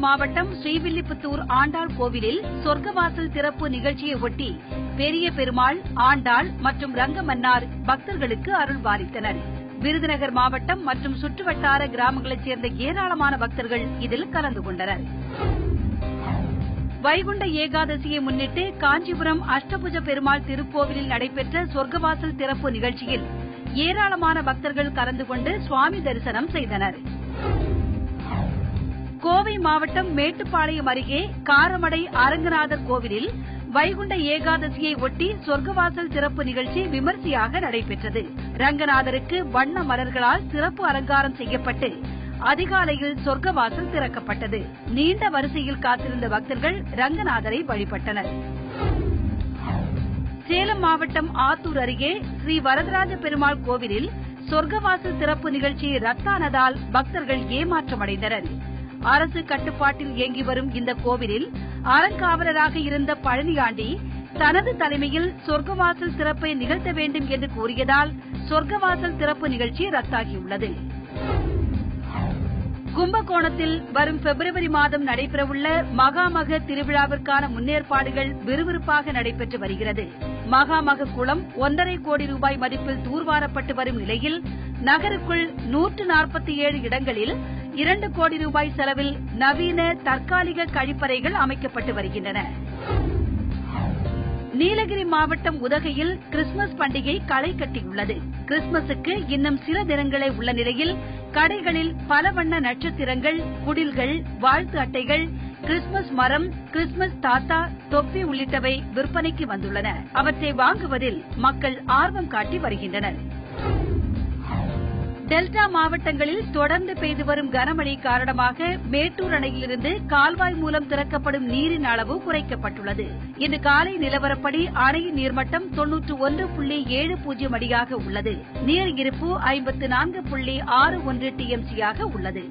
மாவட்டம் ஸ்ரீவில்லிபுத்தூர் ஆண்டாள் கோவிலில் சொர்க்கவாசல் திறப்பு நிகழ்ச்சியை ஒட்டி பெரிய பெருமாள், ஆண்டாள் மற்றும் ரங்கமன்னார் பக்தர்களுக்கு அருள்பாலித்தனர். விருதுநகர் மாவட்டம் மற்றும் சுற்றுவட்டார கிராமங்களைச் சேர்ந்த ஏராளமான பக்தர்கள் இதில் கலந்து கொண்டனர். வைகுண்ட ஏகாதசியை முன்னிட்டு காஞ்சிபுரம் அஷ்டபுஜ பெருமாள் திருக்கோவிலில் நடைபெற்ற சொர்க்கவாசல் திறப்பு நிகழ்ச்சியில் ஏராளமான பக்தர்கள் கலந்து கொண்டு சுவாமி தரிசனம் செய்தனர். கோவை மாவட்டம் மேட்டுப்பாளையம் அருகே காரமடை அரங்கநாதர் கோவிலில் வைகுண்ட ஏகாதசியை ஒட்டி சொர்க்கவாசல் திறப்பு நிகழ்ச்சி விமர்சையாக நடைபெற்றது. ரங்கநாதருக்கு வண்ண மலர்களால் சிறப்பு அலங்காரம் செய்யப்பட்டு அதிகாலையில் சொர்க்கவாசல் திறக்கப்பட்டது. நீண்ட வரிசையில் காத்திருந்த பக்தர்கள் ரங்கநாதரை வழிபட்டனர். சேலம் மாவட்டம் ஆத்தூர் அருகே ஸ்ரீ வரதராஜ பெருமாள் கோவிலில் சொர்க்கவாசல் திறப்பு நிகழ்ச்சி ரத்தானதால் பக்தர்கள் ஏமாற்றமடைந்தனர். அரசு கட்டுப்பாட்டில் இயங்கி வரும் இந்த கோவிலில் அறங்காவலராக இருந்த பழனியாண்டி தனது தலைமையில் சொர்க்கவாசல் திறப்பை நிகழ்த்த வேண்டும் என்று கூறியதால் சொர்க்கவாசல் திறப்பு நிகழ்ச்சி ரத்தாகியுள்ளது. கும்பகோணத்தில் வரும் பிப்ரவரி மாதம் நடைபெறவுள்ள மகாமக திருவிழாவிற்கான முன்னேற்பாடுகள் விறுவிறுப்பாக நடைபெற்று வருகிறது. மகாமக குளம் 1.5 கோடி ரூபாய் மதிப்பில் தூர்வாரப்பட்டு வரும் நிலையில் நகருக்குள் 147 இடங்களில் 2 கோடி ரூபாய் செலவில் நவீன தற்காலிக கழிப்பறைகள் அமைக்கப்பட்டு வருகின்றன. நீலகிரி மாவட்டம் உதகையில் கிறிஸ்துமஸ் பண்டிகை களை கட்டியுள்ளது. கிறிஸ்துமஸுக்கு இன்னும் சில தினங்களே உள்ள நிலையில் கடைகளில் பல வண்ண நட்சத்திரங்கள், குடில்கள், வாழ்த்து அட்டைகள், கிறிஸ்துமஸ் மரம், கிறிஸ்துமஸ் தாத்தா, தொப்பி உள்ளிட்டவை விற்பனைக்கு வந்துள்ளன. அவற்றை வாங்குவதில் மக்கள் ஆர்வம் காட்டி வருகின்றனர். டெல்டா மாவட்டங்களில் தொடர்ந்து பெய்து வரும் கனமழை காரணமாக மேட்டூர் அணையிலிருந்து கால்வாய் மூலம் திறக்கப்படும் நீரின் அளவு குறைக்கப்பட்டுள்ளது. இன்று காலை நிலவரப்படி அணையின் நீர்மட்டம் 91.70 அடியாக உள்ளது. நீர் இருப்பு 54.61 TMC உள்ளது.